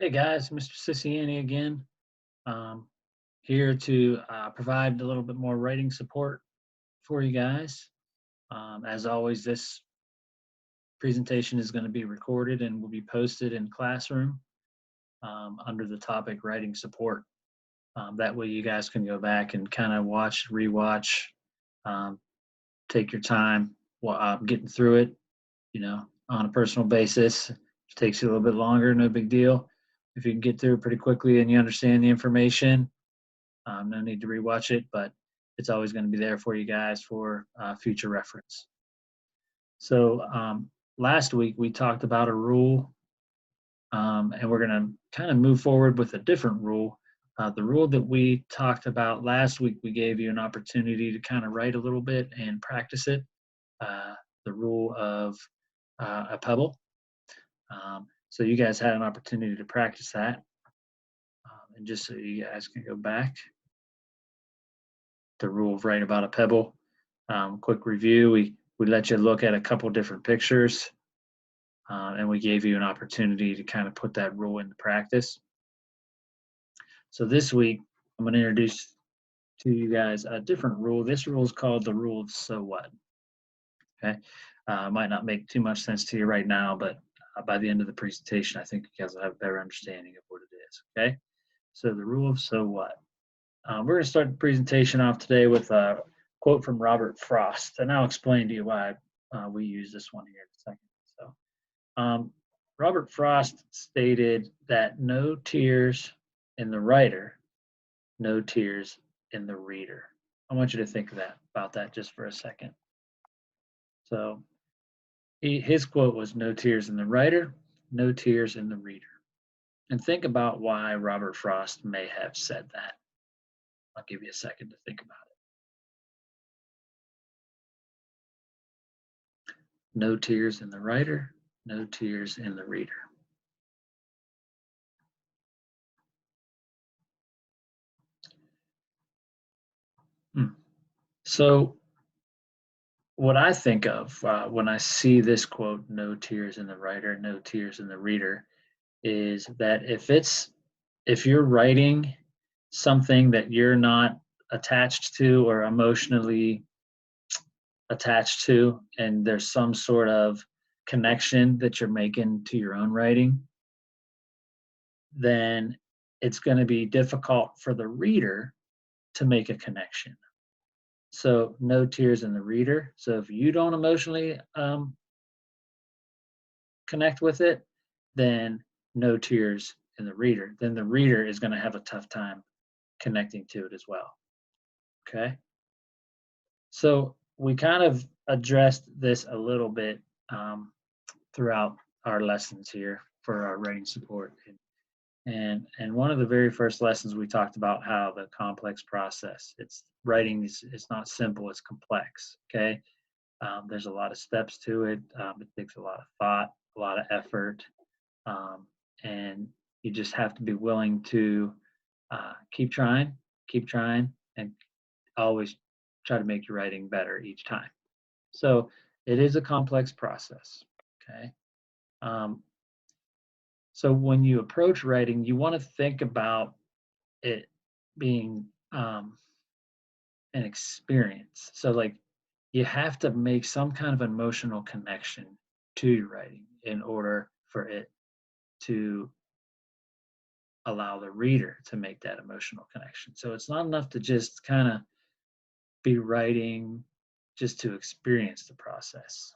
Hey guys, Mr. Siciani again. Um, Here to provide a little bit more writing support for you guys. As always, this presentation is going to be recorded and will be posted in Classroom under the topic writing support. That way, you guys can go back and kind of watch, rewatch, um, take your time while getting through it. On a personal basis, if it takes you a little bit longer, no big deal. If you can get through it pretty quickly and you understand the information, no need to rewatch it, but it's always going to be there for you guys for future reference. So last week we talked about a rule, and we're going to kind of move forward with a different rule. The rule that we talked about last week, we gave you an opportunity to kind of write a little bit and practice it. The rule of a pebble. So you guys had an opportunity to practice that. And just so you guys can go back, the rule of write about a pebble. Quick review, we let you look at a couple different pictures, and we gave you an opportunity to kind of put that rule into practice. So this week, I'm going to introduce to you guys a different rule. This rule is called the rule of so what. Okay, might not make too much sense to you right now, but by the end of the presentation, I think you guys will have a better understanding of what it is. Okay, so the rule of so what. We're going to start the presentation off today with a quote from Robert Frost, and I'll explain to you why we use this one here in a second. Robert Frost stated that no tears in the writer, no tears in the reader. I want you to think of that about that just for a second. So his quote was no tears in the writer, no tears in the reader. And think about why Robert Frost may have said that. I'll give you a second to think about it. No tears in the writer, no tears in the reader. So what I think of when I see this quote, no tears in the writer, no tears in the reader, is that if you're writing something that you're not attached to or emotionally attached to, and there's some sort of connection that you're making to your own writing, then it's going to be difficult for the reader to make a connection. So no tears in the reader. So if you don't emotionally connect with it, then no tears in the reader. Then the reader is going to have a tough time connecting to it as well. Okay. So we kind of addressed this a little bit throughout our lessons here for our writing support. And one of the very first lessons we talked about how the complex process. It's writing is not simple. It's complex. Okay. There's a lot of steps to it. It takes a lot of thought, a lot of effort, and you just have to be willing to keep trying, and always try to make your writing better each time. So it is a complex process. Okay. Um, so when you approach writing, you want to think about it being an experience. So like you have to make some kind of emotional connection to your writing in order for it to allow the reader to make that emotional connection. So it's not enough to just kind of be writing just to experience the process.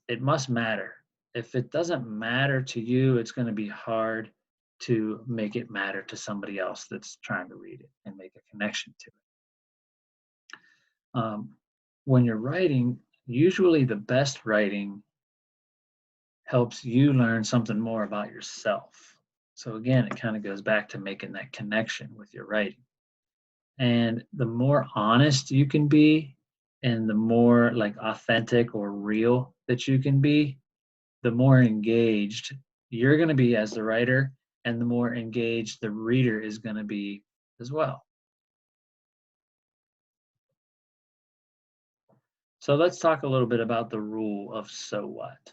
It must matter. If it doesn't matter to you, it's going to be hard to make it matter to somebody else that's trying to read it and make a connection to it. When you're writing, usually the best writing helps you learn something more about yourself. So again, it kind of goes back to making that connection with your writing. And the more honest you can be and the more like authentic or real that you can be, the more engaged you're going to be as the writer and the more engaged the reader is going to be as well. So let's talk a little bit about the rule of so what.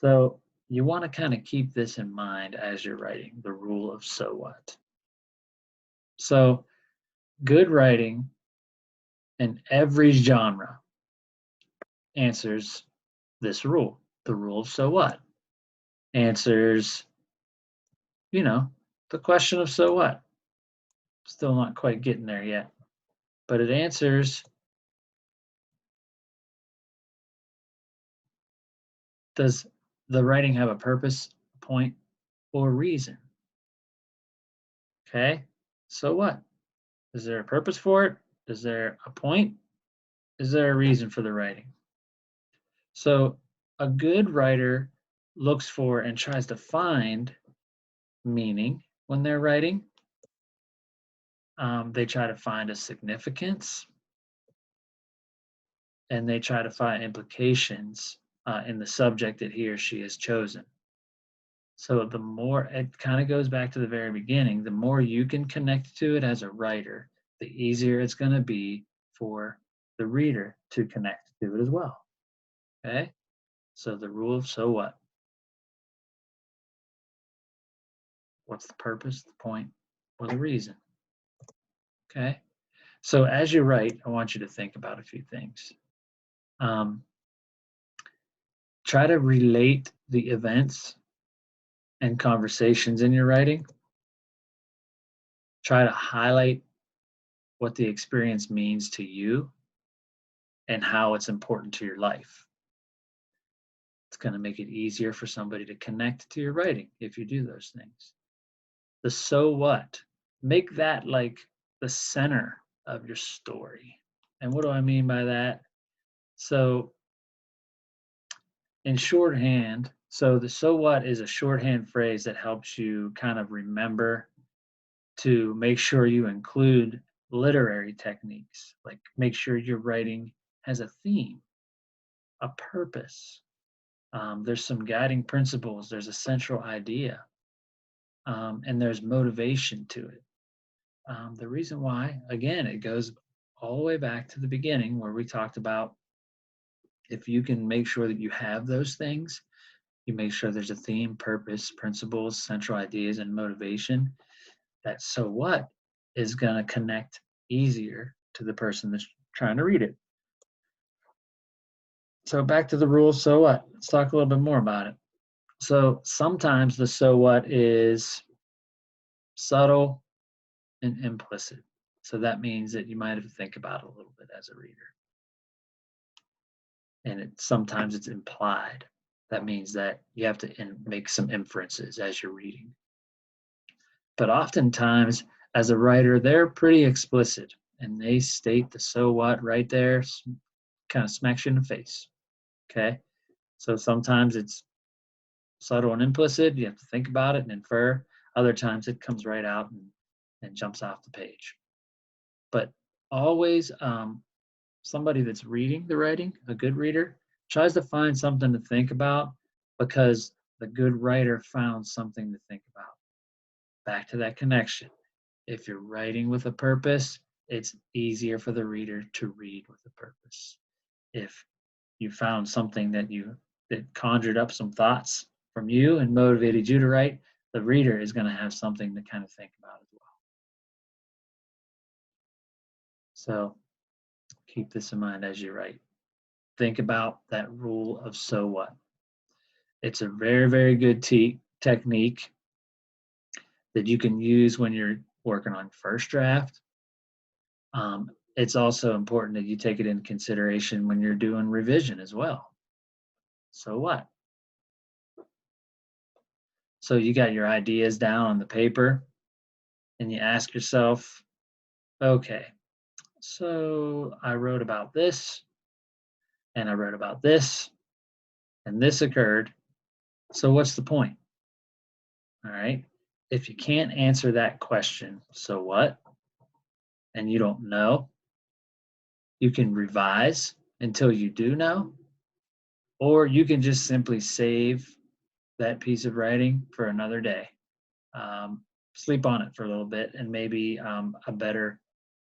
So you want to kind of keep this in mind as you're writing, the rule of so what. So good writing in every genre answers this rule, the rule of so what. Answers, the question of so what. Still not quite getting there yet, but it answers, does the writing have a purpose, point, or reason? Okay, so what? Is there a purpose for it? Is there a point? Is there a reason for the writing? So a good writer looks for and tries to find meaning when they're writing. They try to find a significance, and they try to find implications in the subject that he or she has chosen. So the more, it kind of goes back to the very beginning, the more you can connect to it as a writer, the easier it's going to be for the reader to connect to it as well. Okay? So the rule of so what? What's the purpose, the point, or the reason? Okay? So as you write, I want you to think about a few things. Try to relate the events and conversations in your writing. Try to highlight what the experience means to you and how it's important to your life. It's going to make it easier for somebody to connect to your writing if you do those things. The so what, make that like the center of your story. And what do I mean by that? So in shorthand, so the so what is a shorthand phrase that helps you kind of remember to make sure you include literary techniques, like make sure your writing has a theme, a purpose. There's some guiding principles, there's a central idea, and there's motivation to it. The reason why, again, it goes all the way back to the beginning where we talked about if you can make sure that you have those things, you make sure there's a theme, purpose, principles, central ideas, and motivation. That so what is going to connect easier to the person that's trying to read it. So back to the rules, so what? Let's talk a little bit more about it. So sometimes the so what is subtle and implicit. So that means that you might have to think about it a little bit as a reader. And sometimes it's implied. That means that you have to make some inferences as you're reading. But oftentimes, as a writer, they're pretty explicit and they state the so what right there, kind of smacks you in the face. Okay. So sometimes it's subtle and implicit. You have to think about it and infer. Other times it comes right out and jumps off the page. But always, somebody that's reading the writing, a good reader, tries to find something to think about because the good writer found something to think about. Back to that connection. If you're writing with a purpose, it's easier for the reader to read with a purpose. If you found something that conjured up some thoughts from you and motivated you to write, the reader is going to have something to kind of think about as well. So keep this in mind as you write. Think about that rule of so what. It's a very, very good technique that you can use when you're working on first draft. It's also important that you take it into consideration when you're doing revision as well. So what? So you got your ideas down on the paper and you ask yourself, okay, so I wrote about this and I wrote about this and this occurred. So what's the point? All right. If you can't answer that question, so what? And you don't know, you can revise until you do know, or you can just simply save that piece of writing for another day. Sleep on it for a little bit, and maybe a better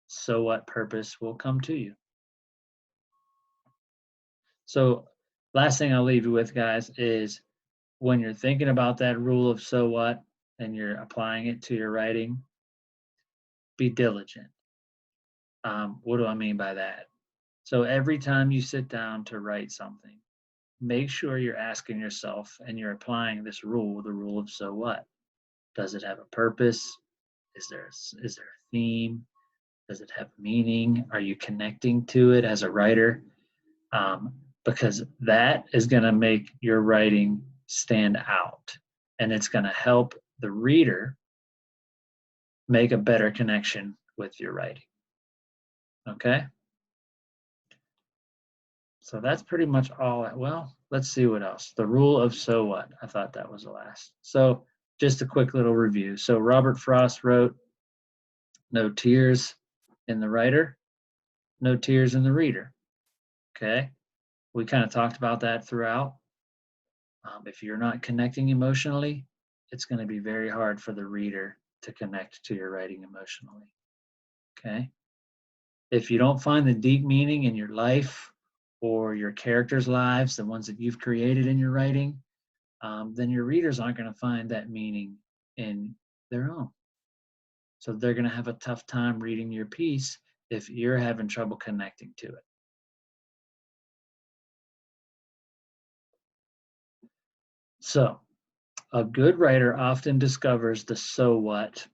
so what purpose will come to you. So, last thing I'll leave you with, guys, is when you're thinking about that rule of so what and you're applying it to your writing, be diligent. What do I mean by that? So every time you sit down to write something, make sure you're asking yourself and you're applying this rule, the rule of so what. Does it have a purpose? Is there a theme? Does it have meaning? Are you connecting to it as a writer? Because that is going to make your writing stand out, and it's going to help the reader make a better connection with your writing. Okay? So that's pretty much all. Well, let's see what else. The rule of so what. I thought that was the last. So just a quick little review. So Robert Frost wrote, no tears in the writer, no tears in the reader. Okay? We kind of talked about that throughout. If you're not connecting emotionally, it's going to be very hard for the reader to connect to your writing emotionally. Okay? If you don't find the deep meaning in your life or your characters' lives, the ones that you've created in your writing, then your readers aren't going to find that meaning in their own. So they're going to have a tough time reading your piece if you're having trouble connecting to it. So a good writer often discovers the so what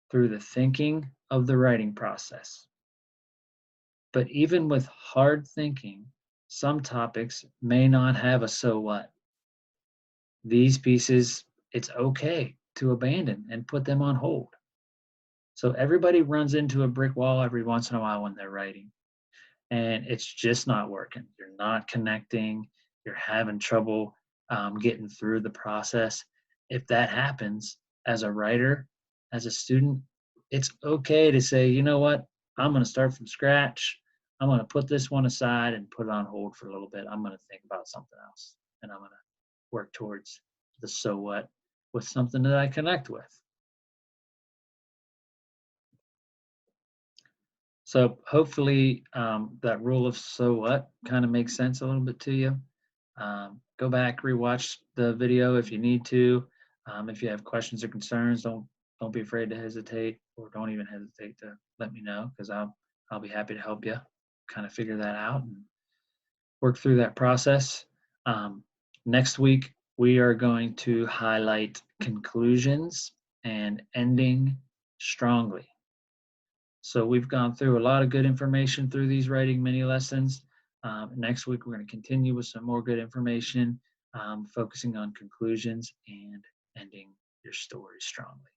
through the thinking of the writing process. But even with hard thinking, some topics may not have a so what. These pieces, it's okay to abandon and put them on hold. So everybody runs into a brick wall every once in a while when they're writing, and it's just not working. You're not connecting, you're having trouble getting through the process. If that happens as a writer, as a student, it's okay to say, you know what, I'm going to start from scratch. I'm going to put this one aside and put it on hold for a little bit. I'm going to think about something else, and I'm going to work towards the so what with something that I connect with. So hopefully that rule of so what kind of makes sense a little bit to you. Go back, rewatch the video if you need to. If you have questions or concerns, don't be afraid to hesitate, or don't even hesitate to let me know, because I'll be happy to help you kind of figure that out and work through that process. Next week we are going to highlight conclusions and ending strongly. So we've gone through a lot of good information through these writing mini lessons. Next week, we're going to continue with some more good information, focusing on conclusions and ending your story strongly.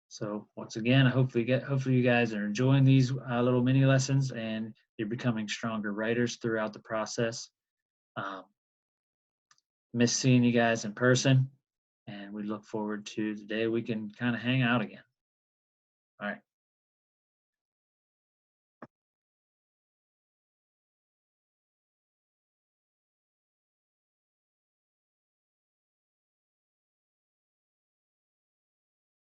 So once again, hopefully you guys are enjoying these little mini lessons and you're becoming stronger writers throughout the process. Miss seeing you guys in person, and we look forward to the day we can kind of hang out again. All right.